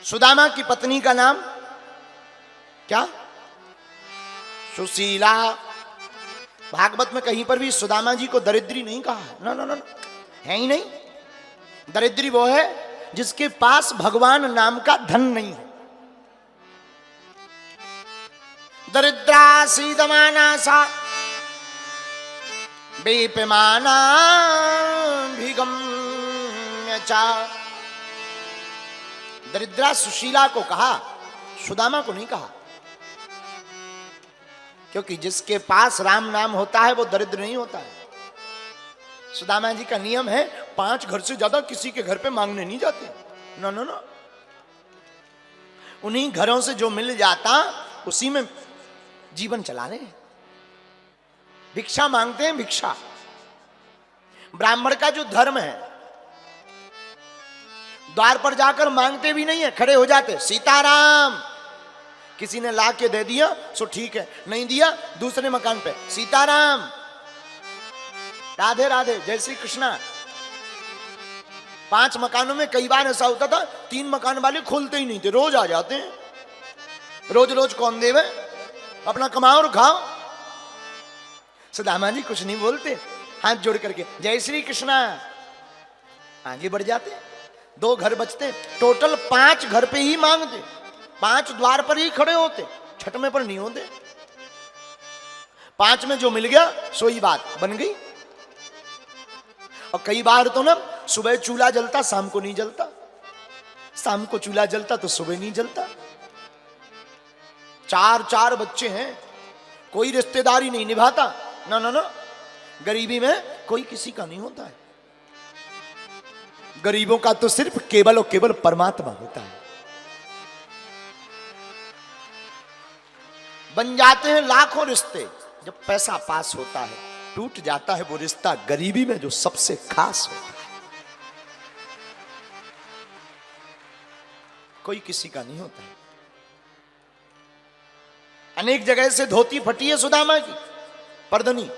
सुदामा की पत्नी का नाम क्या? सुशीला। भागवत में कहीं पर भी सुदामा जी को दरिद्री नहीं कहा है। ना ना ना, है ही नहीं। दरिद्री वो है जिसके पास भगवान नाम का धन नहीं है। दरिद्रा सीदमाना सा बेपमाना भिगम्य चा। दरिद्रा सुशीला को कहा, सुदामा को नहीं कहा, क्योंकि जिसके पास राम नाम होता है वो दरिद्र नहीं होता है। सुदामा जी का नियम है 5 घर से ज्यादा किसी के घर पे मांगने नहीं जाते। ना ना ना, उन्हीं घरों से जो मिल जाता उसी में जीवन चला रहे हैं। भिक्षा मांगते हैं, भिक्षा। ब्राह्मण का जो धर्म है, द्वार पर जाकर मांगते भी नहीं है, खड़े हो जाते, सीताराम। किसी ने ला के दे दिया सो ठीक है, नहीं दिया दूसरे मकान पे सीताराम, राधे राधे, जय श्री कृष्णा। 5 मकानों में कई बार ऐसा होता था 3 मकान वाले खोलते ही नहीं थे, रोज आ जाते हैं। रोज रोज कौन देवे, अपना कमाओ और खाओ। सुदामा जी कुछ नहीं बोलते, हाथ जोड़ करके जय श्री कृष्णा, आगे बढ़ जाते। 2 घर बचते, टोटल 5 घर पे ही मांगते, 5 द्वार पर ही खड़े होते, 6वें पर नहीं होते। 5 में जो मिल गया सो ही बात बन गई। और कई बार तो ना सुबह चूल्हा जलता, शाम को नहीं जलता, शाम को चूल्हा जलता तो सुबह नहीं जलता। 4 बच्चे हैं, कोई रिश्तेदारी नहीं निभाता। ना ना ना, गरीबी में कोई किसी का नहीं होता है। गरीबों का तो सिर्फ केवल और केवल परमात्मा होता है। बन जाते हैं लाखों रिश्ते, जब पैसा पास होता है टूट जाता है वो रिश्ता गरीबी में जो सबसे खास होता है। कोई किसी का नहीं होता है। अनेक जगह से धोती फटी है सुदामा की, पर्दनी,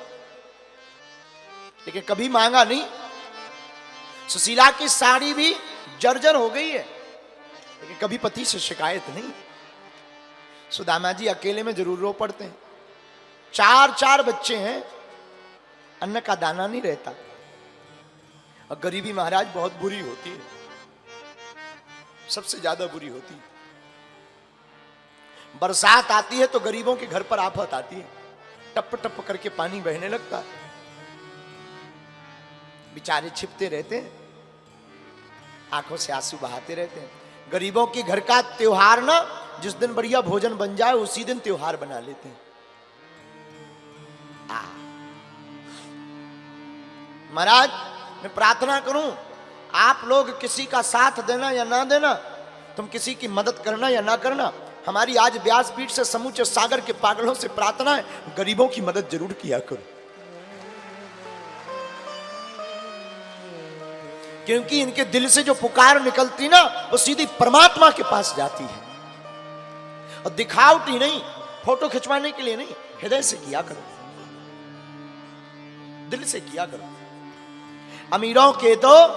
लेकिन कभी मांगा नहीं। सुशीला की साड़ी भी जर्जर हो गई है, लेकिन कभी पति से शिकायत नहीं। सुदामा जी अकेले में जरूर रो पड़ते हैं। 4 बच्चे हैं, अन्न का दाना नहीं रहता। और गरीबी महाराज बहुत बुरी होती है, सबसे ज्यादा बुरी होती है। बरसात आती है तो गरीबों के घर पर आफत आती है, टप टप करके पानी बहने लगता है। बेचारे छिपते रहते हैं, आंखों से आंसू बहाते रहते हैं। गरीबों के घर का त्योहार ना, जिस दिन बढ़िया भोजन बन जाए उसी दिन त्योहार बना लेते हैं। महाराज मैं प्रार्थना करूं, आप लोग किसी का साथ देना या ना देना, तुम किसी की मदद करना या ना करना, हमारी आज व्यासपीठ से समूचे सागर के पागलों से प्रार्थना है, गरीबों की मदद जरूर किया करो। क्योंकि इनके दिल से जो पुकार निकलती ना वो सीधी परमात्मा के पास जाती है। और दिखावटी नहीं, फोटो खिंचवाने के लिए नहीं, हृदय से किया करो, दिल से किया करो। अमीरों के तो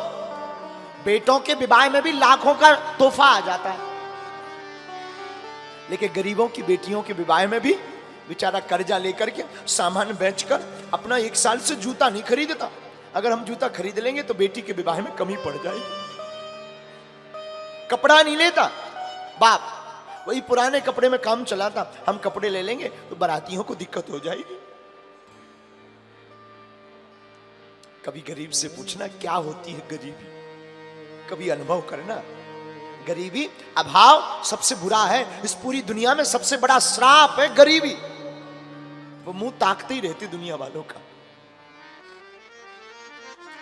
बेटों के विवाह में भी लाखों का तोहफा आ जाता है, लेकिन गरीबों की बेटियों के विवाह में भी बेचारा कर्जा लेकर के सामान बेचकर अपना 1 साल से जूता नहीं खरीदता। अगर हम जूता खरीद लेंगे तो बेटी के विवाह में कमी पड़ जाएगी। कपड़ा नहीं लेता बाप, वही पुराने कपड़े में काम चलाता, हम कपड़े ले लेंगे तो बारातियों को दिक्कत हो जाएगी। कभी गरीब से पूछना क्या होती है गरीबी, कभी अनुभव करना। गरीबी, अभाव सबसे बुरा है। इस पूरी दुनिया में सबसे बड़ा श्राप है गरीबी। वो मुंह ताकते ही रहते दुनिया वालों का,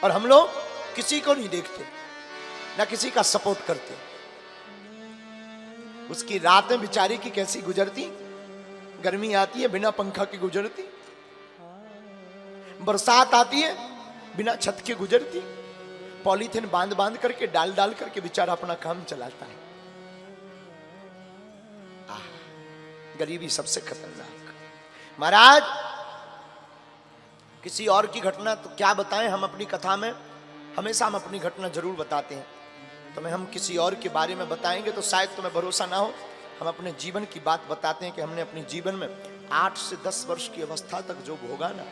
और हम लोग किसी को नहीं देखते, ना किसी का सपोर्ट करते। उसकी रातें बेचारी की कैसी गुजरती, गर्मी आती है बिना पंखा के गुजरती, बरसात आती है बिना छत के गुजरती, पॉलीथिन बांध बांध करके डाल डाल करके बेचारा अपना काम चलाता है। गरीबी सबसे खतरनाक। महाराज किसी और की घटना तो क्या बताएं, हम अपनी कथा में हमेशा हम अपनी घटना जरूर बताते हैं। तुम्हें हम किसी और के बारे में बताएंगे तो शायद तुम्हें भरोसा ना हो। हम अपने जीवन की बात बताते हैं कि हमने अपने जीवन में 8 से 10 वर्ष की अवस्था तक जो भोगा ना,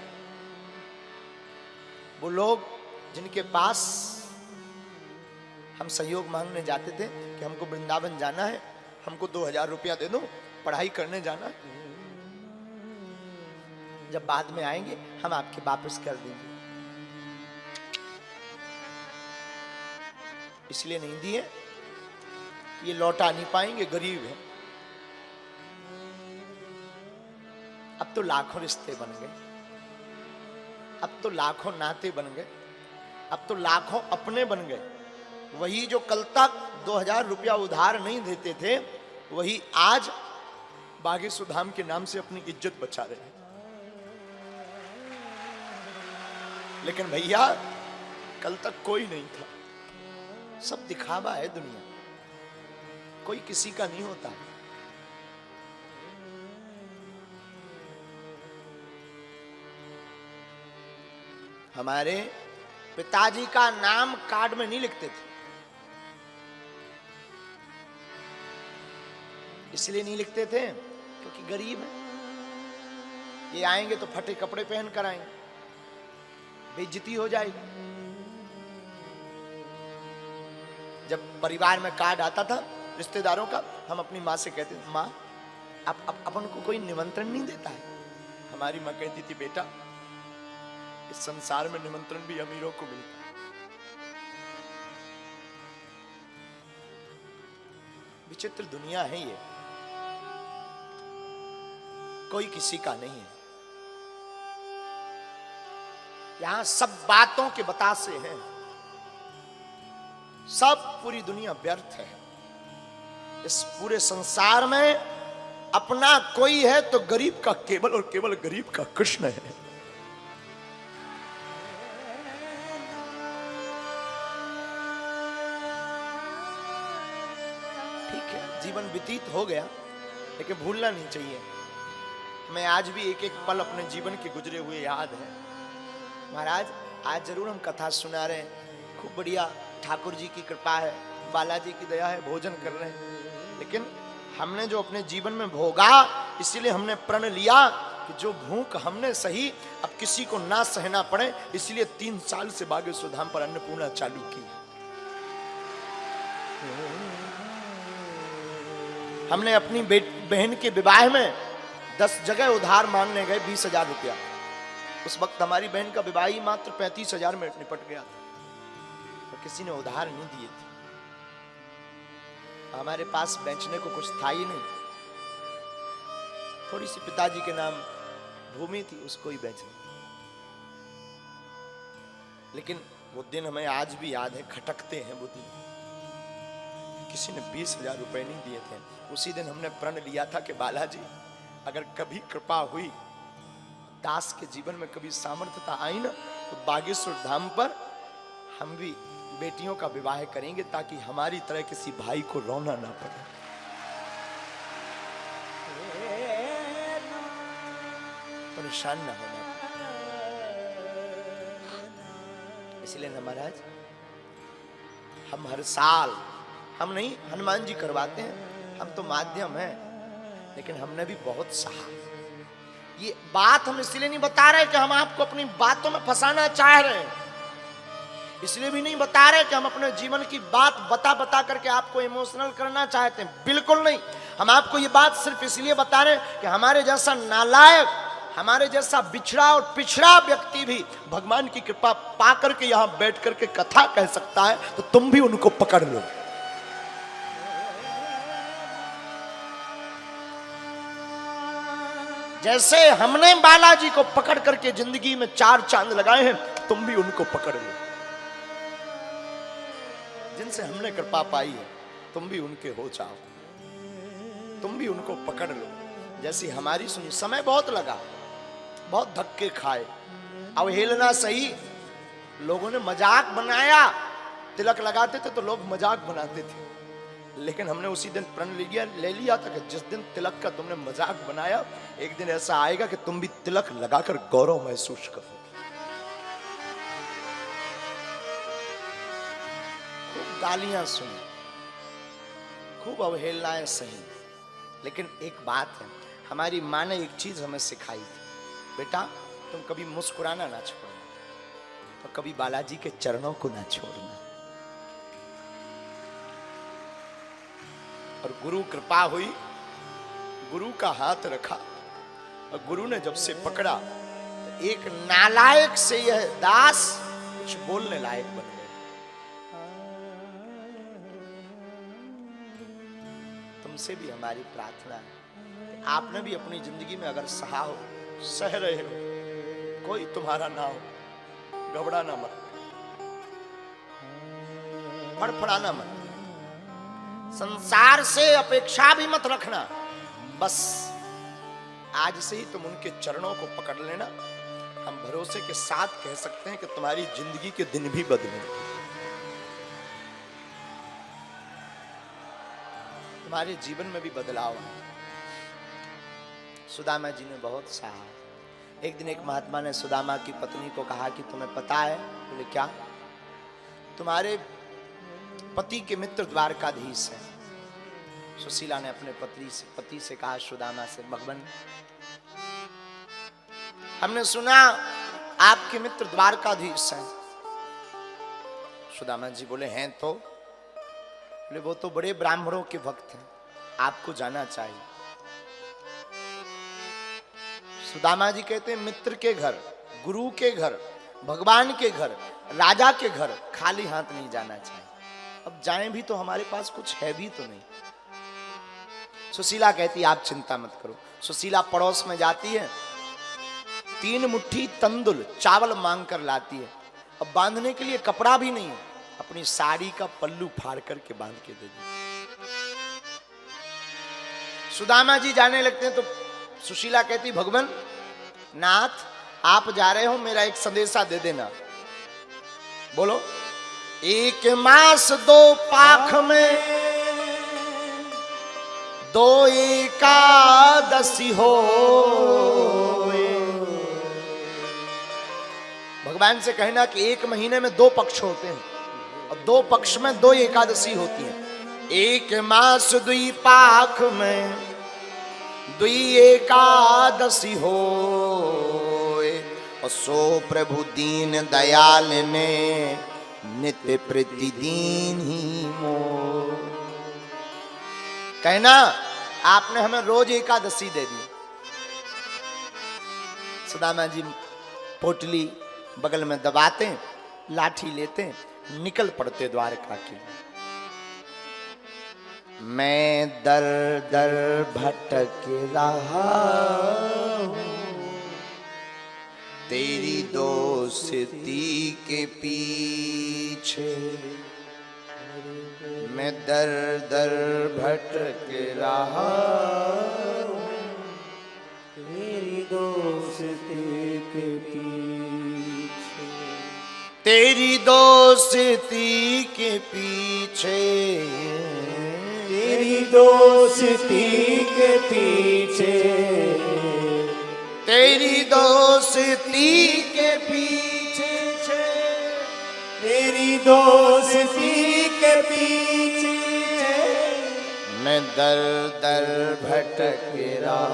वो लोग जिनके पास हम सहयोग मांगने जाते थे कि हमको वृंदावन जाना है, हमको 2000 रुपया दे दो, पढ़ाई करने जाना है, जब बाद में आएंगे हम आपके वापस कर देंगे, इसलिए नहीं दिए, ये लौटा नहीं पाएंगे, गरीब है। अब तो लाखों रिश्ते बन गए, अब तो लाखों नाते बन गए, अब तो लाखों अपने बन गए। वही जो कल तक 2000 रुपया उधार नहीं देते थे, वही आज बागेश्वर धाम के नाम से अपनी इज्जत बचा रहे हैं। लेकिन भैया कल तक कोई नहीं था, सब दिखावा है दुनिया, कोई किसी का नहीं होता। हमारे पिताजी का नाम कार्ड में नहीं लिखते थे, इसलिए नहीं लिखते थे क्योंकि गरीब है, ये आएंगे तो फटे कपड़े पहन कर आएंगे, बेइज्जती हो जाएगी। जब परिवार में कार्ड आता था रिश्तेदारों का, हम अपनी माँ से कहते थे, माँ अपन को कोई निमंत्रण नहीं देता है। हमारी माँ कहती थी, बेटा इस संसार में निमंत्रण भी अमीरों को मिलता है। विचित्र दुनिया है ये, कोई किसी का नहीं है। यहां सब बातों के बतासे हैं, सब पूरी दुनिया व्यर्थ है। इस पूरे संसार में अपना कोई है तो गरीब का केवल और केवल गरीब का कृष्ण है। ठीक है, जीवन व्यतीत हो गया, लेकिन भूलना नहीं चाहिए। हमें आज भी एक एक पल अपने जीवन के गुजरे हुए याद है। महाराज आज जरूर हम कथा सुना रहे हैं, खूब बढ़िया, ठाकुर जी की कृपा है, बालाजी की दया है, भोजन कर रहे हैं, लेकिन हमने जो अपने जीवन में भोगा, इसीलिए हमने प्रण लिया कि जो भूख हमने सही, अब किसी को ना सहना पड़े, इसलिए 3 साल से बागेश्वर धाम पर अन्नपूर्णा चालू की। हमने अपनी बहन के विवाह में 10 जगह उधार मांगने गए 20,000 रुपया। उस वक्त हमारी बहन का विवाह ही मात्र 35,000 में निपट गया था, तो किसी ने उधार नहीं दिए थे। हमारे पास बेचने को कुछ था ही नहीं, थोड़ी सी पिताजी के नाम भूमि थी, उसको ही बेचना। लेकिन वो दिन हमें आज भी याद है, खटकते हैं वो दिन। किसी ने 20,000 रुपए नहीं दिए थे। उसी दिन हमने प्रण लिया था कि बालाजी अगर कभी कृपा हुई, दास के जीवन में कभी सामर्थ्यता आई ना, तो बागेश्वर धाम पर हम भी बेटियों का विवाह करेंगे, ताकि हमारी तरह किसी भाई को रोना ना पड़े। परेशान ना होना। इसलिए ना महाराज, हम हर साल, हम नहीं, हनुमान जी करवाते हैं, हम तो माध्यम हैं, लेकिन हमने भी बहुत सहा। ये बात हम इसलिए नहीं बता रहे कि हम आपको अपनी बातों में फंसाना चाह रहे हैं, इसलिए भी नहीं बता रहे कि हम अपने जीवन की बात बता बता करके आपको इमोशनल करना चाहते हैं, बिल्कुल नहीं। हम आपको ये बात सिर्फ इसलिए बता रहे हैं कि हमारे जैसा नालायक, हमारे जैसा बिछड़ा और पिछड़ा व्यक्ति भी भगवान की कृपा पा करके यहां बैठ करके कथा कह सकता है, तो तुम भी उनको पकड़ लो। जैसे हमने बालाजी को पकड़ करके जिंदगी में 4 चांद लगाए हैं, तुम भी उनको पकड़ लो। जिनसे हमने कृपा पाई है, तुम भी उनके हो जाओ, तुम भी उनको पकड़ लो। जैसी हमारी सुनी, समय बहुत लगा, बहुत धक्के खाए, अवहेलना सही, लोगों ने मजाक बनाया। तिलक लगाते थे तो लोग मजाक बनाते थे, लेकिन हमने उसी दिन प्रण ले लिया था कि जिस दिन तिलक का तुमने मजाक बनाया, एक दिन ऐसा आएगा कि तुम भी तिलक लगाकर गौरव महसूस करो। गालियां सुनी, खूब अवहेलनाएं सही, लेकिन एक बात है, हमारी माँ ने एक चीज हमें सिखाई थी, बेटा तुम कभी मुस्कुराना ना छोड़ना और कभी बालाजी के चरणों को ना छोड़ना। और गुरु कृपा हुई, गुरु का हाथ रखा और गुरु ने जब से पकड़ा तो एक नालायक से यह दास कुछ बोलने लायक बन गए। तुमसे भी हमारी प्रार्थना है कि आपने भी अपनी जिंदगी में अगर सहा हो, सह रहे हो, कोई तुम्हारा ना हो, घबराना मत, फड़फड़ाना मत, संसार से अपेक्षा भी मत रखना, बस आज से ही तुम उनके चरणों को पकड़ लेना। हम भरोसे के साथ कह सकते हैं कि तुम्हारी जिंदगी के दिन भी बदलेंगे, तुम्हारे जीवन में भी बदलाव है। सुदामा जी ने बहुत सहा। एक दिन एक महात्मा ने सुदामा की पत्नी को कहा कि तुम्हें पता है? बोले क्या? तुम्हारे पति के मित्र द्वारकाधीश हैं। सुशीला ने अपने पति से कहा, सुदामा से, भगवान हमने सुना आपके मित्र द्वारकाधीश हैं। सुदामा जी बोले, हैं तो? बोले वो तो बड़े ब्राह्मणों के भक्त हैं, आपको जाना चाहिए। सुदामा जी कहते हैं, मित्र के घर, गुरु के घर, भगवान के घर, राजा के घर खाली हाथ नहीं जाना चाहिए। अब जाएं भी तो हमारे पास कुछ है भी तो नहीं। सुशीला कहती, आप चिंता मत करो। सुशीला पड़ोस में जाती है, 3 मुट्ठी तंदुल चावल मांग कर लाती है। अब बांधने के लिए कपड़ा भी नहीं है, अपनी साड़ी का पल्लू फाड़ करके बांध के दे दी। सुदामा जी जाने लगते हैं तो सुशीला कहती, भगवान नाथ आप जा रहे हो, मेरा एक संदेशा दे देना। बोलो। 1 मास 2 पाख में 2 एकादशी हो। भगवान से कहना कि 1 महीने में 2 पक्ष होते हैं और 2 पक्ष में 2 एकादशी होती है। 1 मास 2 पाख में 2 एकादशी हो। और सो प्रभु दीन दयाल ने नित्य प्रतिदिन ही मोर। कहना आपने हमें रोज एकादशी दे दी। सुदामा जी पोटली बगल में दबाते, लाठी लेते, निकल पड़ते द्वारका के। मैं दर दर भटक रहा हूं तेरी दोस्ती के पीछे। मैं दर दर भटक रहा हूं तेरी दोस्ती के पीछे। तेरी दोस्ती के पीछे, तेरी दोस्ती के पीछे, तेरी दोस्ती के पीछे, तेरी दोस्ती के पीछे मैं दर दर भटक रहा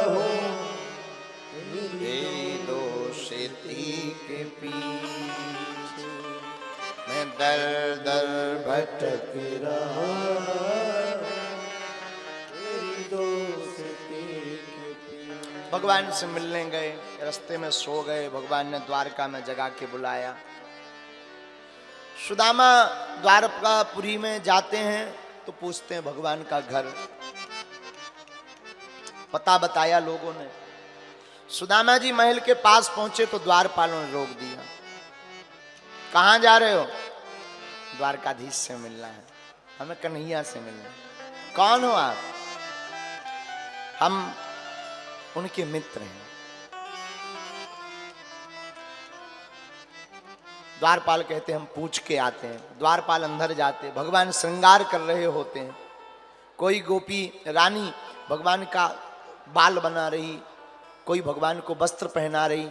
हूँ तेरी दोस्ती के पीछे। मैं दर दर भटक रहा तेरी दोस्ती के पीछे। भगवान से मिलने गए, रास्ते में सो गए। भगवान ने द्वारका में जगा के बुलाया। सुदामा द्वारकापुरी में जाते हैं तो पूछते हैं भगवान का घर, पता बताया लोगों ने। सुदामा जी महल के पास पहुंचे तो द्वारपालों ने रोक दिया। कहां जा रहे हो? द्वारकाधीश से मिलना है, हमें कन्हैया से मिलना है। कौन हो आप? हम उनके मित्र हैं। द्वारपाल कहते हैं हम पूछ के आते हैं। द्वारपाल अंदर जाते, भगवान श्रृंगार कर रहे होते हैं। कोई गोपी रानी भगवान का बाल बना रही, कोई भगवान को वस्त्र पहना रही,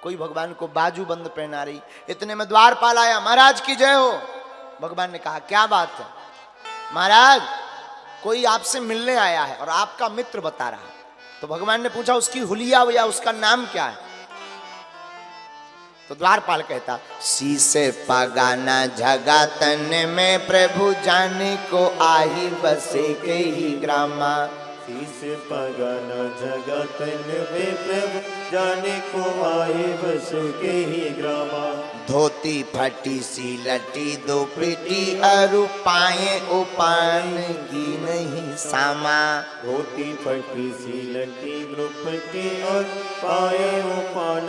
कोई भगवान को बाजू बंद पहना रही। इतने में द्वारपाल आया, महाराज की जय हो। भगवान ने कहा क्या बात है महाराज, कोई आपसे मिलने आया है और आपका मित्र बता रहा है। तो भगवान ने पूछा उसकी हुलिया या उसका नाम क्या है? तो द्वारपाल कहता शीसे पगाना जगतन में प्रभु जाने को आही बसे के ही ग्रामा। शीस पगाना जगतन में प्रभु जाने को आए बस के ही ग्रामा। धोती फटी सी लटी दो पिटी अरु पाए उपान की नहीं सामा। धोती फटी सी लटी द्रुपटी और पाए उपान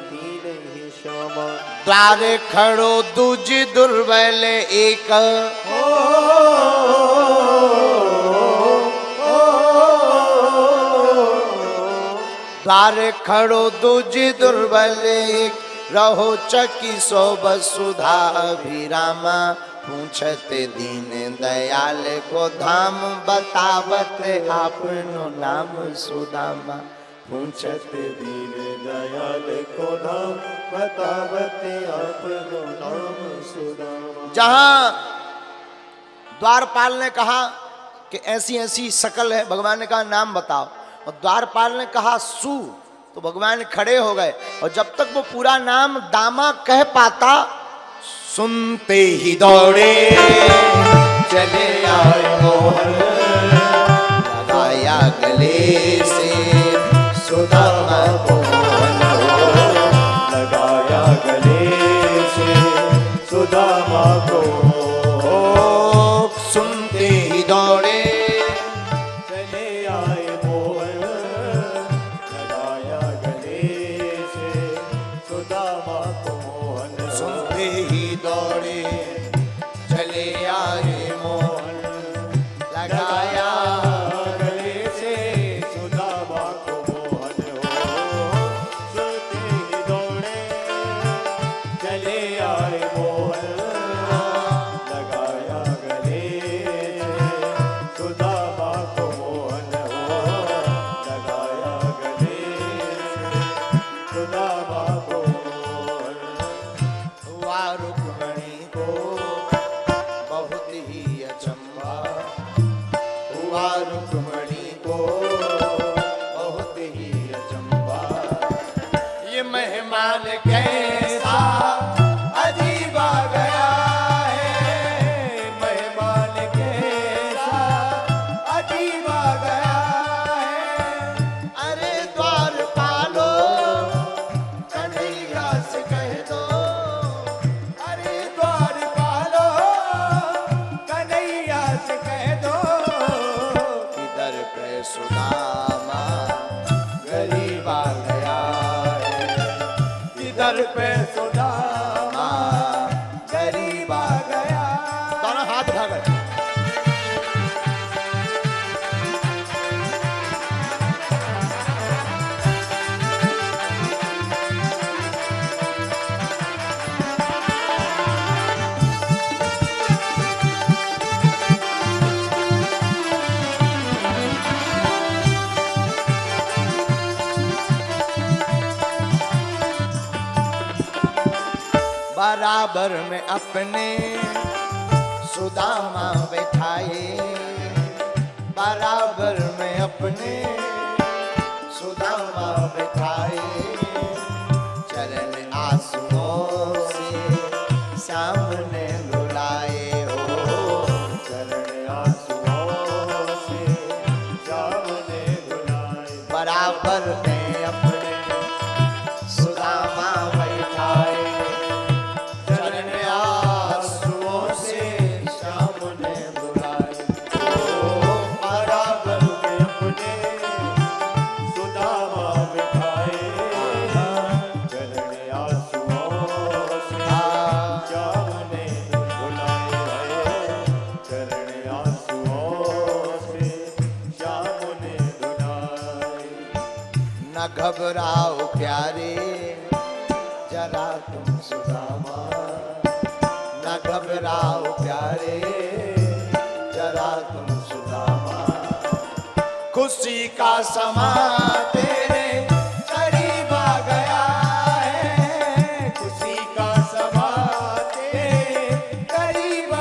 की नहीं श्यामा। द्वारे खड़ो दूज दुर्बल एक, द्वार खड़ो दूज दुर्बल एक, रहो चकी सो वसुधा अभिरामा। पूछते दीन दयाल को धाम, बतावत आपनो नाम सुदामा। पूछते दीन दयाल को धाम, बतावत आपनो नाम सुदामा। जहां द्वारपाल ने कहा कि ऐसी ऐसी शकल है, भगवान ने कहा नाम बताओ, और द्वारपाल ने कहा सु, तो भगवान खड़े हो गए। और जब तक वो पूरा नाम दामा कह पाता, सुनते ही दौड़े चले आए मोहन, लगाया गले से सुदामा को मोहन, लगाया गले से सुदामा को। सुनते ही दौड़े चले आए मोहन, लगाया गले से सुदामा को मोहन। सुनते ही दौड़े चले आए मोहन, लगाया गले से सुदामा को मोहन हो। सुनते ही दौड़े चले आए मोहन, लगाया गले से सुदामा को मोहन हो। लगाया गले से सुदामा को मोहन। हुआ रुक्मणी को बहुत ही अचंभा, हुआ रुक्मणी को बहुत ही अचंभा। ये मेहमान कैसा अजीब आ गया है, मेहमान कैसा अजीब आ गया है। अरे द्वारपालो कन्हैया से कह दो, अरे द्वारपालो कन्हैया से कह दो, इधर पे सुदामा गरीब आ गया है, इधर पे सुदामा गरीब आ गया। दोनों हाथ उठा कर बराबर में अपने सुदामा बैठाए, बराबर में अपने सुदामा बैठाए। चरण आंसुओं से सामने बुलाए हो, चरण आंसुओं से सामने बुलाए। बराबर में अपने सुदामा बैठाए। चरण आंसुओं से सामने बुलाए, बराबर में अपने सुदामा बिठाए। चरण आंसुओं से सामने बुलाए। चरण आंसुओं से सामने बुलाए। न घबराओ प्यारे जरा तुम सुदामा, न घबराओ प्यारे जरा तुम सुदामा। खुशी का समा तेरे करीब आ गया है, खुशी का समा तेरे करीब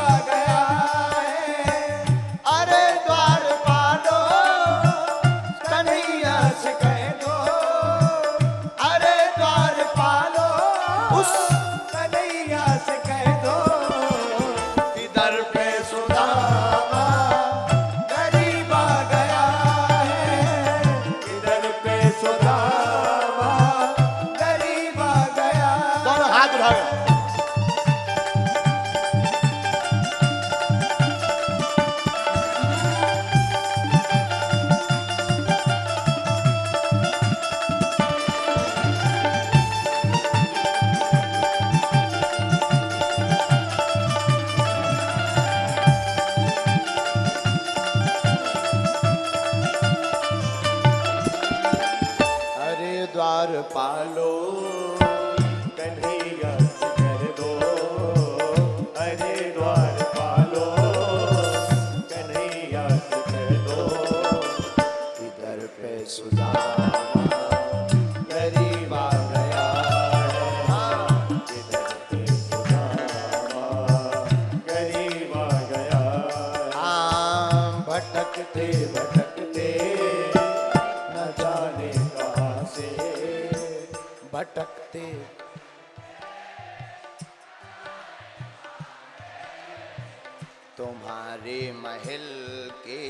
तुम्हारे महल के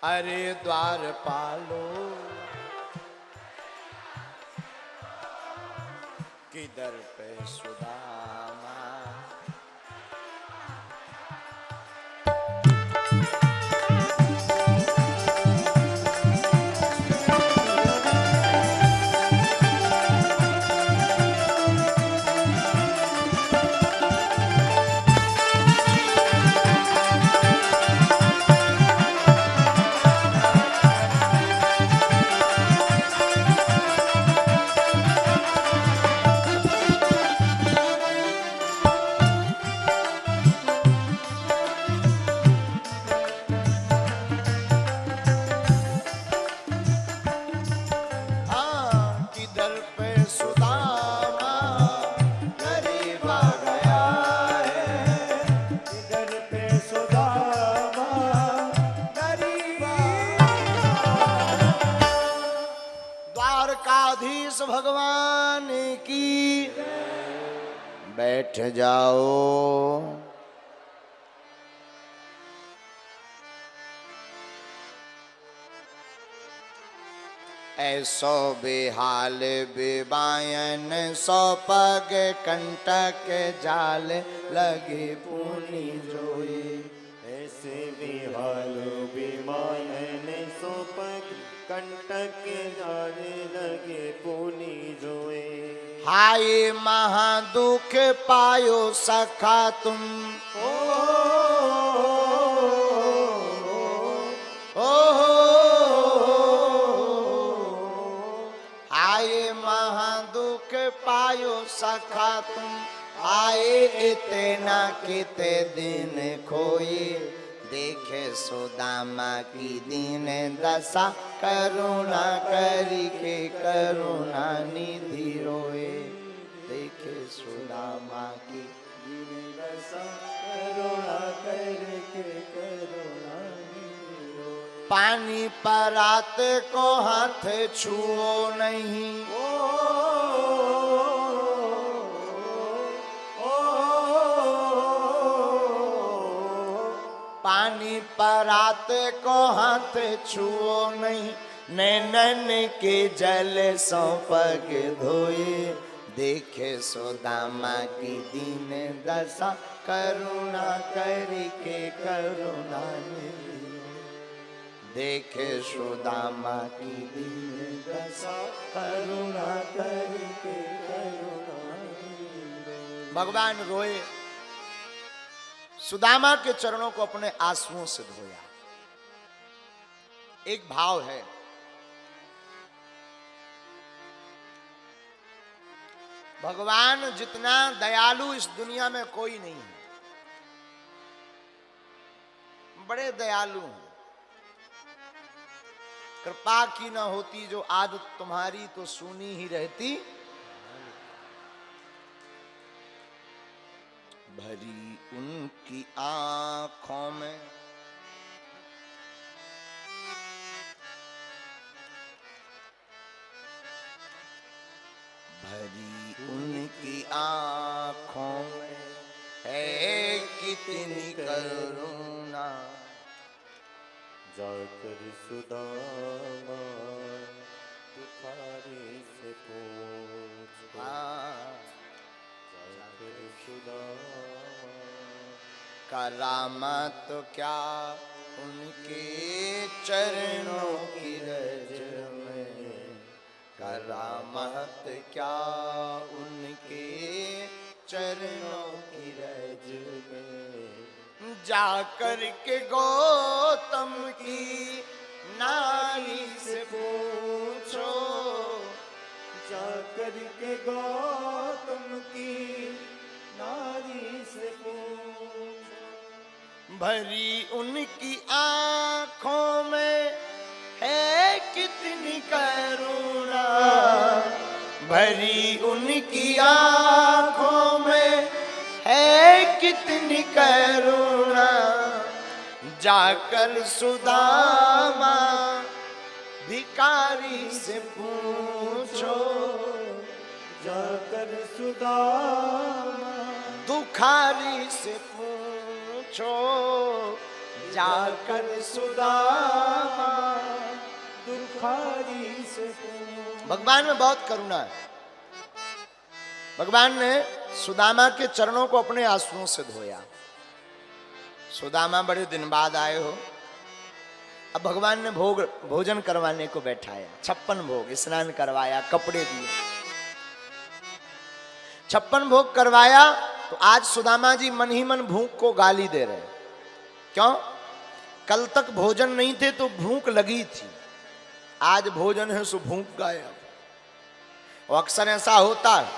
अरे द्वारपालो किधर पे सुदामा। द्वारकाधीश भगवान की बैठ जाओ। ऐसो बेहाल बेबायन सौ पग कंटक जाल लगे पुनि जोए। ऐसे बेहाल बेमायन सो पग कंटक जाने लगे पुनि जोए। हाय महादुख पायो सखा तुम आए महादुख पायो सखा तुम आए इतना किते दिन खोए। देखे सुदामा की दीन दशा करुणा करी के करुणा निधि रोए। देखे सुदामा की दीन दशा करुणा करी के करुणा निधि रोए। पानी परात को हाथ छुओ नहीं पानी परात को हाथ छुओ नहीं। नैनन के जल सौ पग धोए। देखे सुदामा की दीन दशा करुणा करी के करुणा निधि। देखे सुदामा की दीन दशा करुणा करी के करुणा निधि। भगवान रोए, सुदामा के चरणों को अपने आंसुओं से धोया। एक भाव है, भगवान जितना दयालु इस दुनिया में कोई नहीं है। बड़े दयालु हैं। कृपा की न होती जो आदत तुम्हारी तो सुनी ही रहती। भरी उनकी आंखों में भरी उनकी आंखों में है कितनी करुणा। जाकर सुदामा तुखारी से पूछ। जाकर सुदामा करामत तो क्या उनके चरणों की रज में। करामत क्या उनके चरणों की रज में। जाकर के गौतम की नारी से पूछो। जाकर के गौतम की नारी से पूछो। भरी उनकी आंखों में है कितनी करुणा। भरी उनकी आंखों में है कितनी करुणा। जाकर सुदामा भिखारी से पूछो। जाकर सुदामा दुखारी से पूछो जाकर सुदामा, दुखारी से भगवान में बहुत करुणा है। भगवान ने सुदामा के चरणों को अपने आंसुओं से धोया। सुदामा बड़े दिन बाद आए हो, अब भगवान ने भोजन करवाने को बैठाया, 56 भोग, स्नान करवाया, कपड़े दिए, 56 भोग करवाया। तो आज सुदामा जी मन ही मन भूख को गाली दे रहे। क्यों? कल तक भोजन नहीं थे तो भूख लगी थी, आज भोजन है सो भूख गायब। और अक्सर ऐसा होता है।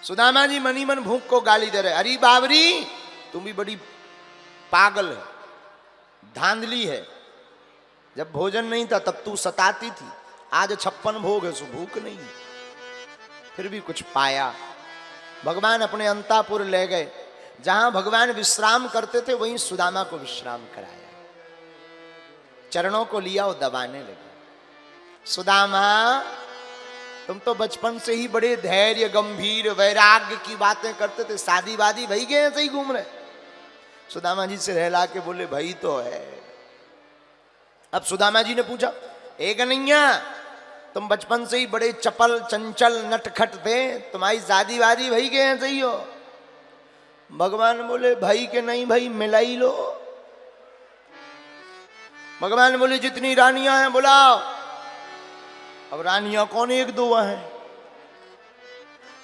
सुदामा जी मन ही मन भूख को गाली दे रहे। अरे बाबरी, तुम भी बड़ी पागल है, धांधली है। जब भोजन नहीं था तब तू सताती थी, आज 56 भोग है सो भूख नहीं, फिर भी कुछ पाया। भगवान अपने अंतापुर ले गए, जहां भगवान विश्राम करते थे वहीं सुदामा को विश्राम कराया, चरणों को लिया और दबाने लगे। सुदामा, तुम तो बचपन से ही बड़े धैर्य, गंभीर, वैराग्य की बातें करते थे, शादी वादी भई गए ऐसे ही घूम रहे। सुदामा जी से रहला के बोले भाई तो है। अब सुदामा जी ने पूछा, ए कन्हैया, तुम बचपन से ही बड़े चपल, चंचल, नटखट थे, तुम्हारी शादी वादी भई गए ऐसे ही हो? भगवान बोले भाई के नहीं भाई, मिला ही लो। भगवान बोले जितनी रानियां हैं बुलाओ। अब रानियां कौन, एक दो हैं।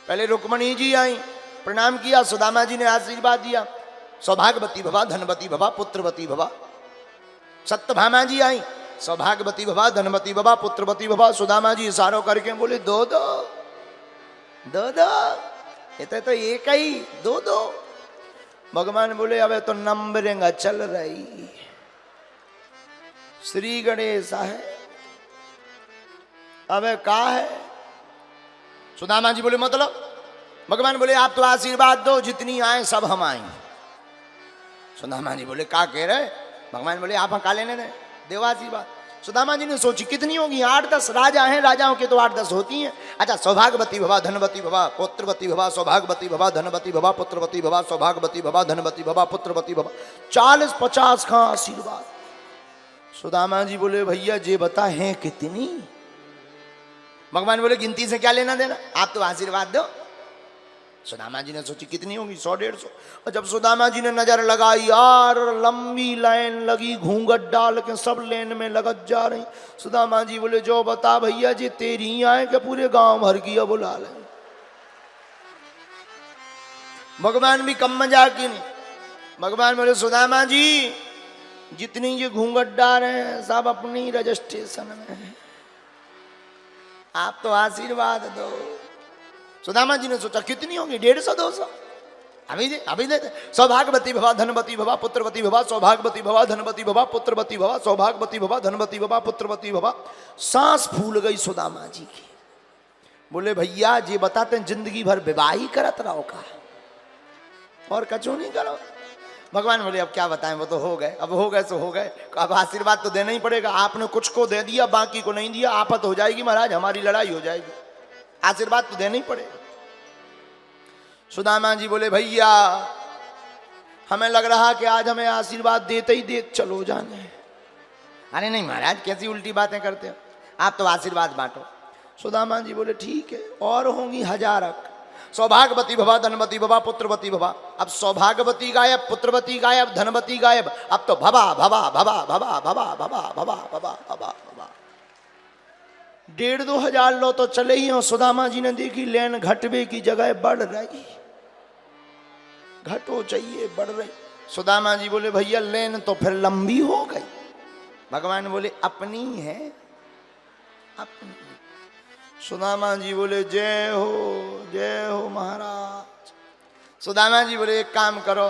पहले रुक्मणी जी आई, प्रणाम किया, सुदामा जी ने आशीर्वाद दिया, सौभाग्यवती भवा, धनवती भवा, पुत्रवती भवा। सत्यभामा जी आई, सौभाग्यवती भवा, धनवती भवा, पुत्रवती भवा। सुदामा जी इशारों करके बोले दो दो दो दो, ये तो एक ही, दो दो। भगवान बोले अब तो नंबरिंग चल रही, श्री गणेश है, अब का है? सुदामा जी बोले मतलब? भगवान बोले आप तो आशीर्वाद दो, जितनी आए सब हम आएंगे। सुदामा जी बोले का कह रहे? भगवान बोले आप हका लेने दें, देव आशीर्वाद। सुदामा जी ने सोची कितनी होगी, 8-10 राजा हैं, राजाओं के तो 8-10 होती हैं। अच्छा, सौभाग्यवती भवा, धनवती भवा, पुत्रवती भवा, सौभाग्यवती भवा, धनवती भवा, पुत्रवती भवा, सौभाग्यवती भवा, धनवती भवा, पुत्रवती भवा। 40-50 का आशीर्वाद। सुदामा जी बोले भैया जे बता हैं कितनी? भगवान बोले गिनती से क्या लेना देना, आप तो आशीर्वाद दो। सुदामा जी ने सोची कितनी होगी, 100-150। और जब सुदामा जी ने नजर लगाई, यार लंबी लाइन लगी, घूंघट डाल के सब लेन में लगत जा रही। सुदामा जी बोले जो बता भैया जी, तेरी आए के पूरे गांव भर की बुला ले। भगवान भी कम मजाक की नहीं। भगवान बोले सुदामा जी, जितनी ये घूंघट डाल रहे हैं सब अपनी रजिस्ट्रेशन में है, आप तो आशीर्वाद दो। सुदामा जी ने सोचा कितनी होगी, 150-200, अभी दे। सौभाग्यवती भवा, धनवती भवा, पुत्रवती भवा, सौभाग्यवती भवा, धनवती भवा, पुत्रवती भवा, सौभाग्यवती भवा, धनवती भवा, पुत्रवती भवा। सांस फूल गई सुदामा जी की। बोले भैया जी बताते हैं जिंदगी भर विवाह ही करत रहो का, और कचू नहीं करो। भगवान बोले अब क्या बताएं, वो तो हो गए, अब हो गए सो हो गए, अब आशीर्वाद तो देना ही पड़ेगा। आपने कुछ को दे दिया, बाकी को नहीं दिया, आफत हो जाएगी महाराज, हमारी लड़ाई हो जाएगी, आशीर्वाद तो देना ही पड़ेगा। सुदामा जी बोले भैया हमें लग रहा कि आज हमें आशीर्वाद देते ही देते चलो जाने। अरे नहीं महाराज, कैसी उल्टी बातें करते हो, आप तो आशीर्वाद बांटो। सुदामा जी बोले ठीक है, और होंगी 1000। सौभाग्यवती भवा, धनवती भवा, पुत्रवती भवा। अब सौभाग्यवती गायब, पुत्रवती गायब, धनवती गायब, अब तो भवा भवा भवा भवा भवा भवा भवा भवा भवा भवा। 1,500-2 हजार लो तो चले ही हो। सुदामा जी ने देखी लेन घटवे की जगह बढ़ रही, घटो चाहिए बढ़ रही। सुदामा जी बोले भैया लेन तो फिर लंबी हो गई। भगवान बोले अपनी है, अपनी। सुदामा जी बोले जय हो महाराज। सुदामा जी बोले एक काम करो,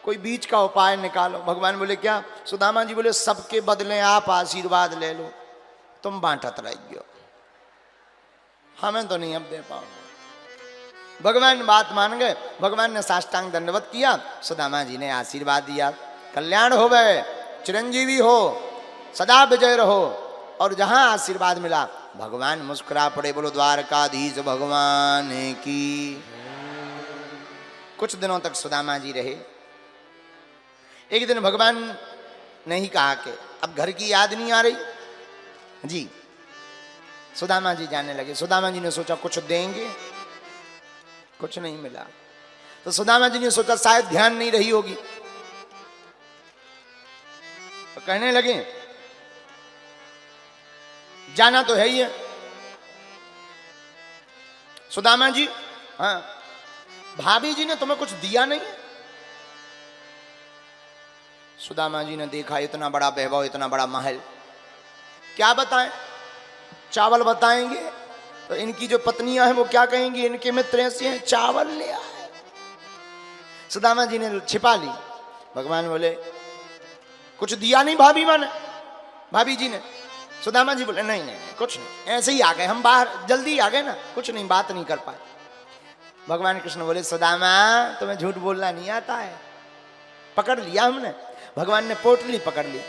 कोई बीच का उपाय निकालो। भगवान बोले क्या? सुदामा जी बोले सबके बदले आप आशीर्वाद ले लो, तुम बांटत रहियो, हमें तो नहीं अब दे पाओगे। भगवान बात मान गए। भगवान ने साष्टांग दंडवत किया, सुदामा जी ने आशीर्वाद दिया, कल्याण हो गए, चिरंजीवी हो, सदा विजय रहो। और जहां आशीर्वाद मिला भगवान मुस्कुरा पड़े। बोलो द्वारकाधीश भगवान की। कुछ दिनों तक सुदामा जी रहे। एक दिन भगवान ने ही कहा कि अब घर की याद नहीं आ रही जी। सुदामा जी जाने लगे। सुदामा जी ने सोचा कुछ देंगे, कुछ नहीं मिला। तो सुदामा जी ने सोचा शायद ध्यान नहीं रही होगी, तो कहने लगे जाना तो है ही है। सुदामा जी, हाँ, भाभी जी ने तुम्हें कुछ दिया नहीं? सुदामा जी ने देखा इतना बड़ा वैभव, इतना बड़ा महल, क्या बताएं? चावल बताएंगे तो इनकी जो पत्नियां हैं वो क्या कहेंगी, इनके मित्र ऐसे हैं, चावल ले आए। सुदामा जी ने छिपा ली। भगवान बोले कुछ दिया नहीं भाभी जी ने? सुदामा जी बोले नहीं नहीं, कुछ नहीं, ऐसे ही आ गए हम, बाहर जल्दी आ गए ना, कुछ नहीं, बात नहीं कर पाए। भगवान कृष्ण बोले सुदामा तुम्हें झूठ बोलना नहीं आता है, पकड़ लिया हमने। भगवान ने पोटली पकड़ ली।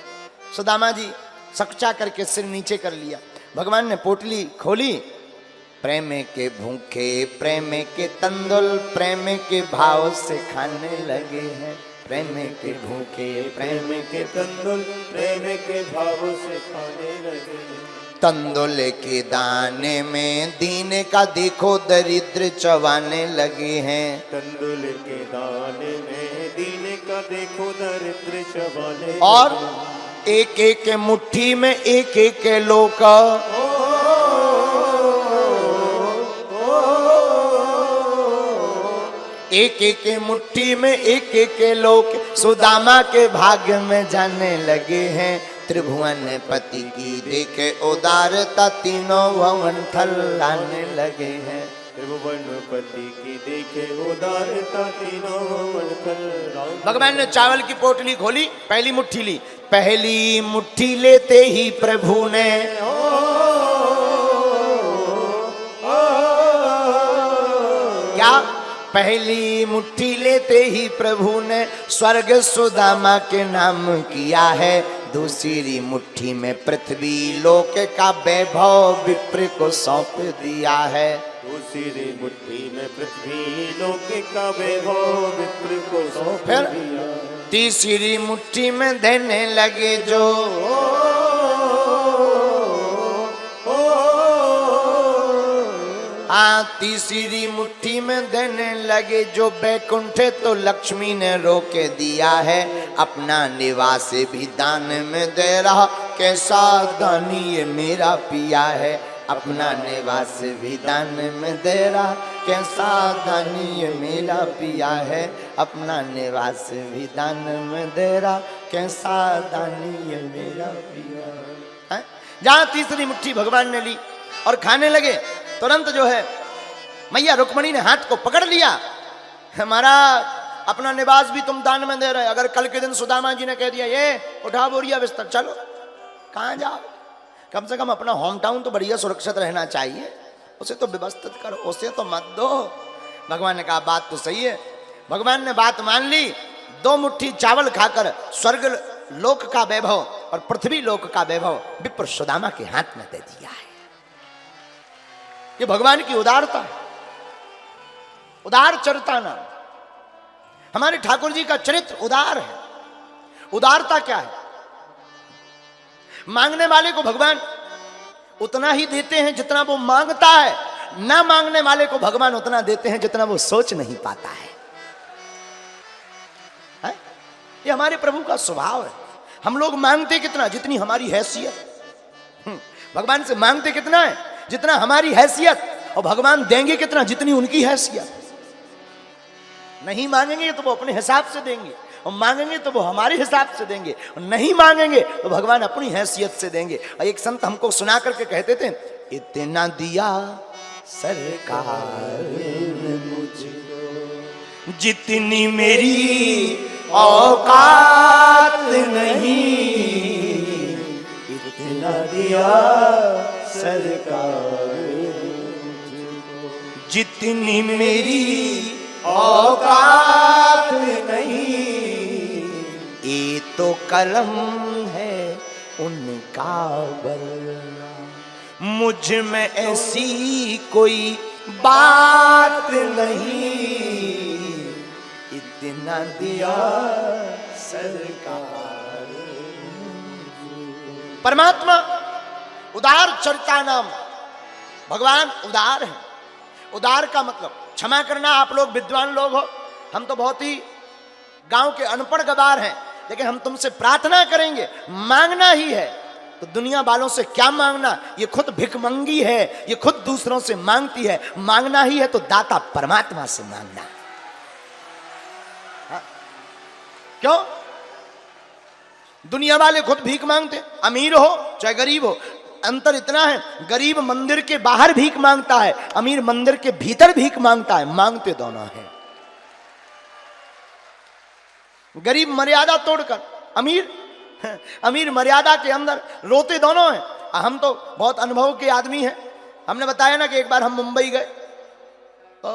सुदामा जी सकचा करके सिर नीचे कर लिया। भगवान ने पोटली खोली। प्रेम के भूखे, प्रेम के तंदुल, प्रेम के भाव से खाने लगे हैं। प्रेम के भूखे, प्रेम के तंदुल, प्रेम के भाव से खाने लगे। तंदुल के दाने में दीन का देखो दरिद्र चबाने लगे हैं। तंदुल के दाने में दीन का देखो दरिद्र चबाने। और एक एक मुट्ठी में एक एक लोक, एक एक मुट्ठी में एक एक लोक सुदामा के भाग्य में जाने लगे हैं। त्रिभुवन पति की देखे उदारता तीनों भवन थलाने लगे हैं। त्रिभुवन पति की देखे उदारता तीनों भवन थलाने। भगवान ने चावल की पोटली खोली, पहली मुट्ठी ली। पहली मुट्ठी लेते ही प्रभु ने क्या, पहली मुट्ठी लेते ही प्रभु ने स्वर्ग सुदामा के नाम किया है। दूसरी मुट्ठी में पृथ्वी लोक का वैभव विप्र को सौंप दिया है। दूसरी मुट्ठी में पृथ्वी लोक का वैभव विप्र को सौंप फिर दिया। तीसरी मुट्ठी में देने लगे जो, तीसरी मुट्ठी में देने लगे जो बैकुंठ तो लक्ष्मी ने रोके दिया है। अपना निवास भी दान में दे रहा, कैसा दानी ये मेरा पिया है। अपना निवास भी दान में दे रहा, कैसा दानी ये मेरा पिया है। अपना निवास भी दान में दे रहा, कैसा दानी ये मेरा पिया है। जहां तीसरी मुट्ठी भगवान ने ली और खाने लगे, तुरंत जो है मैया रुक्मणी ने हाथ को पकड़ लिया। हमारा अपना निवास भी तुम दान में दे रहे। अगर कल के दिन सुदामा जी ने कह दिया ये उठा बोरिया बिस्तर चलो, कहाँ जाओ? कम से कम अपना होम टाउन तो बढ़िया सुरक्षित रहना चाहिए, उसे तो व्यवस्थित करो, उसे तो मत दो। भगवान ने कहा बात तो सही है। भगवान ने बात मान ली। 2 मुट्ठी चावल खाकर स्वर्ग लोक का वैभव और पृथ्वी लोक का वैभव विप्र सुदामा के हाथ में दे दिया है। ये भगवान की उदारता है, उदार चरिता नाम। हमारे ठाकुर जी का चरित्र उदार है। उदारता क्या है? मांगने वाले को भगवान उतना ही देते हैं जितना वो मांगता है, ना मांगने वाले को भगवान उतना देते हैं जितना वो सोच नहीं पाता है। ये हमारे प्रभु का स्वभाव है। हम लोग मांगते कितना? जितनी हमारी हैसियत। भगवान से मांगते कितना है? जितना हमारी हैसियत। और भगवान देंगे कितना? जितनी उनकी हैसियत। नहीं मांगेंगे तो वो अपने हिसाब से देंगे, और मांगेंगे तो वो हमारे हिसाब से देंगे, और नहीं मांगेंगे तो भगवान अपनी हैसियत से देंगे। और एक संत हमको सुना करके कहते थे, इतना दिया सरकार ने मुझको जितनी मेरी औकात नहीं, इतना दिया सरकार जितनी मेरी औकात नहीं। ये तो कलम है उनका बरना, मुझ में ऐसी कोई बात नहीं, इतना दिया सरकार। परमात्मा उदार चरिता नाम, भगवान उदार है। उदार का मतलब, क्षमा करना आप लोग विद्वान लोग हो, हम तो बहुत ही गांव के अनपढ़ गवार हैं, लेकिन हम तुमसे प्रार्थना करेंगे, मांगना ही है तो दुनिया वालों से क्या मांगना, ये खुद भिखमंगी है, ये खुद दूसरों से मांगती है, मांगना ही है तो दाता परमात्मा से मांगना। हाँ? क्यों? दुनिया वाले खुद भीख मांगते, अमीर हो चाहे गरीब हो, अंतर इतना है, गरीब मंदिर के बाहर भीख मांगता है, अमीर मंदिर के भीतर भीख मांगता है, मांगते दोनों हैं। गरीब मर्यादा तोड़कर, अमीर मर्यादा के अंदर, रोते दोनों हैं। हम तो बहुत अनुभव के आदमी हैं, हमने बताया ना कि एक बार हम मुंबई गए तो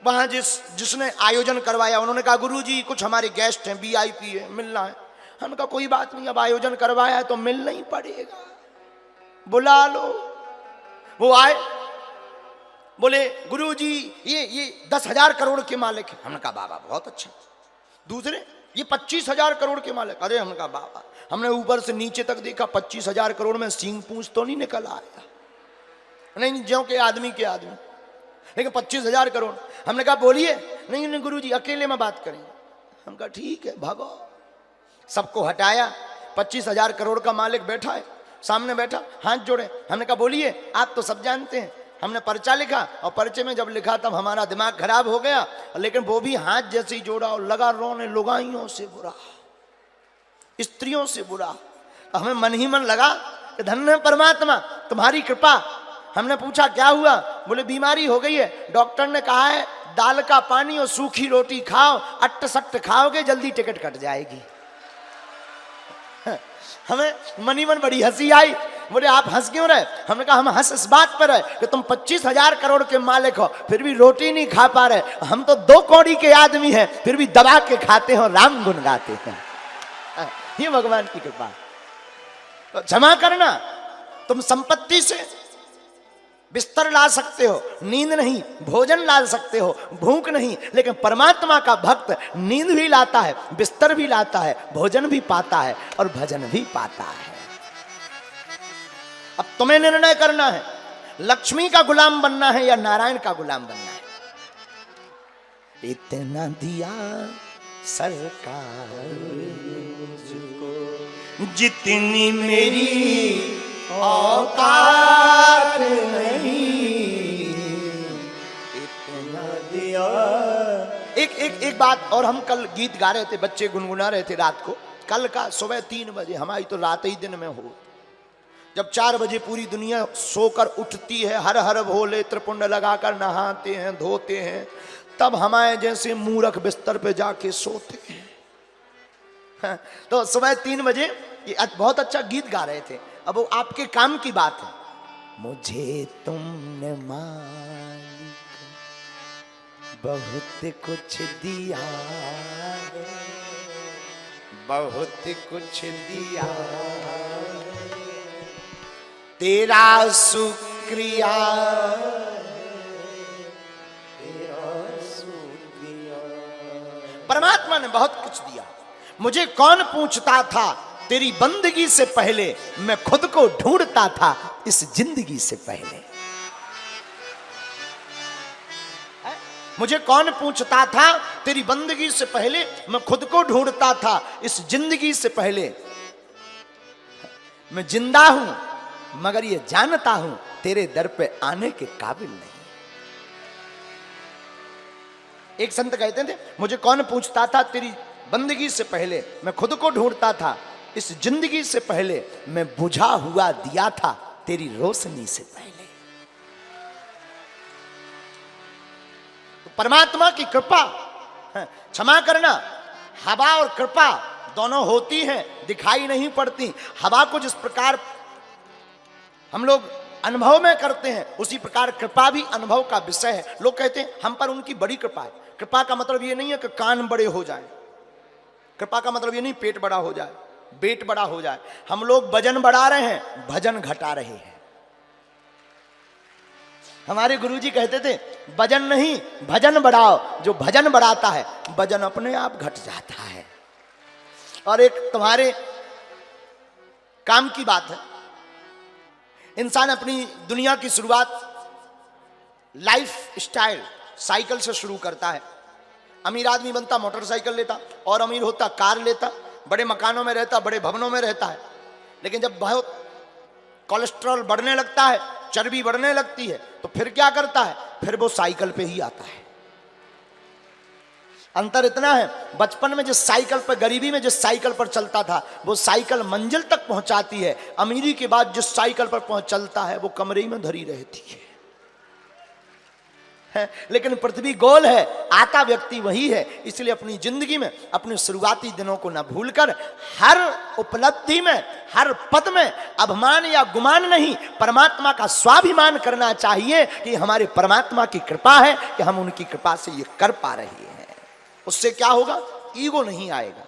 वहां जिसने आयोजन करवाया उन्होंने कहा गुरुजी कुछ हमारे गेस्ट हैं, वीआईपी है, मिलना है। हमने कहा कोई बात नहीं, अब आयोजन करवाया है तो मिलना ही पड़ेगा, बुला लो। वो आए, बोले गुरुजी ये 10,000 करोड़ के मालिक है। हमने कहा बाबा बहुत अच्छा। दूसरे ये 25,000 करोड़ के मालिक। अरे हमने कहा बाबा, हमने ऊपर से नीचे तक देखा, 25,000 करोड़ में सींग पूंछ तो नहीं निकल आया, नहीं ज्यों के आदमी के आदमी, लेकिन 25,000 करोड़। हमने कहा बोलिए। नहीं नहीं गुरुजी अकेले में बात करेंगे। हम कहा ठीक है भागो। सबको हटाया, 25,000 करोड़ का मालिक बैठा है, सामने बैठा, हाथ जोड़े। हमने कहा बोलिए, आप तो सब जानते हैं। हमने पर्चा लिखा और पर्चे में जब लिखा तब हमारा दिमाग खराब हो गया, लेकिन वो भी हाथ जैसे ही जोड़ा और लगा रोने, लुगाइयों से बुरा, स्त्रियों से बुरा। हमें मन ही मन लगा कि धन्य परमात्मा तुम्हारी कृपा। हमने पूछा क्या हुआ? बोले बीमारी हो गई है, डॉक्टर ने कहा है दाल का पानी और सूखी रोटी खाओ, अट्ट सट्ट खाओगे जल्दी टिकट कट जाएगी। हमें मन ही मन बड़ी हंसी आई। बोले आप हंस क्यों रहे? हमने कहा हम हंस इस बात पर है कि तुम 25,000 करोड़ के मालिक हो, फिर भी रोटी नहीं खा पा रहे। हम तो 2 कौड़ी के आदमी हैं, फिर भी दबा के खाते हो, राम गुण गाते हैं। ये भगवान की कृपा। तो क्षमा करना, तुम संपत्ति से बिस्तर ला सकते हो, नींद नहीं, भोजन ला सकते हो, भूख नहीं, लेकिन परमात्मा का भक्त नींद भी लाता है, बिस्तर भी लाता है, भोजन भी पाता है और भजन भी पाता है। अब तुम्हें निर्णय करना है, लक्ष्मी का गुलाम बनना है या नारायण का गुलाम बनना है। इतना दिया सरकार मुझको, जितनी मेरी औकात नहीं, इतना दिया। एक बात और, हम कल गीत गा रहे थे, बच्चे गुनगुना रहे थे रात को। कल का सुबह 3 बजे, हमारी तो रात ही दिन में हो, जब 4 बजे पूरी दुनिया सोकर उठती है, हर हर भोले त्रिपुंड लगाकर नहाते हैं, धोते हैं, तब हमारे जैसे मूर्ख बिस्तर पे जाके सोते हैं। तो सुबह 3 बजे ये बहुत अच्छा गीत गा रहे थे। अब वो आपके काम की बात है। मुझे तुमने मालिक बहुत कुछ दिया, बहुत कुछ दिया, तेरा शुक्रिया, तेरा शुक्रिया। परमात्मा ने बहुत कुछ दिया। मुझे कौन पूछता था तेरी बंदगी से पहले, मैं खुद को ढूंढता था इस जिंदगी से पहले। मुझे कौन पूछता था तेरी बंदगी से पहले, मैं खुद को ढूंढता था इस जिंदगी से पहले। मैं जिंदा हूं मगर ये जानता हूं तेरे दर पे आने के काबिल नहीं। एक संत कहते थे, मुझे कौन पूछता था तेरी बंदगी से पहले, मैं खुद को ढूंढता था इस जिंदगी से पहले, मैं बुझा हुआ दिया था तेरी रोशनी से पहले। तो परमात्मा की कृपा, क्षमा करना, हवा और कृपा दोनों होती हैं, दिखाई नहीं पड़ती। हवा को जिस प्रकार हम लोग अनुभव में करते हैं, उसी प्रकार कृपा भी अनुभव का विषय है। लोग कहते हैं हम पर उनकी बड़ी कृपा है। कृपा का मतलब ये नहीं है कि कान बड़े हो जाए, कृपा का मतलब ये नहीं पेट बड़ा हो जाए, पेट बड़ा हो जाए। हम लोग वजन बढ़ा रहे हैं, भजन घटा रहे हैं। हमारे गुरुजी कहते थे वजन नहीं भजन बढ़ाओ, जो भजन बढ़ाता है वजन अपने आप घट जाता है। और एक तुम्हारे काम की बात है, इंसान अपनी दुनिया की शुरुआत लाइफ स्टाइल साइकिल से शुरू करता है। अमीर आदमी बनता मोटरसाइकिल लेता, और अमीर होता कार लेता, बड़े मकानों में रहता, बड़े भवनों में रहता है। लेकिन जब बहुत कोलेस्ट्रॉल बढ़ने लगता है, चर्बी बढ़ने लगती है, तो फिर क्या करता है, फिर वो साइकिल पे ही आता है। अंतर इतना है, बचपन में जिस साइकिल पर, गरीबी में जिस साइकिल पर चलता था, वो साइकिल मंजिल तक पहुंचाती है। अमीरी के बाद जिस साइकिल पर पहुंच चलता है वो कमरे में धरी रहती है। लेकिन पृथ्वी गोल है, आता व्यक्ति वही है। इसलिए अपनी जिंदगी में अपने शुरुआती दिनों को न भूलकर हर उपलब्धि में, हर पद में अभिमान या गुमान नहीं, परमात्मा का स्वाभिमान करना चाहिए कि हमारे परमात्मा की कृपा है कि हम उनकी कृपा से ये कर पा रहे हैं। उससे क्या होगा, ईगो नहीं आएगा,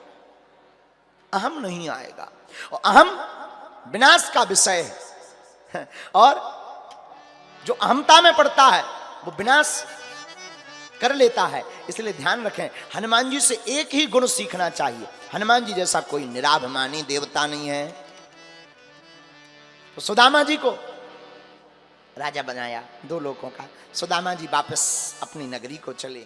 अहम नहीं आएगा। और अहम विनाश का विषय है, और जो अहमता में पड़ता है वो विनाश कर लेता है। इसलिए ध्यान रखें, हनुमान जी से एक ही गुण सीखना चाहिए। हनुमान जी जैसा कोई निराभिमानी देवता नहीं है। तो सुदामा जी को राजा बनाया 2 लोगों का। सुदामा जी वापस अपनी नगरी को चले।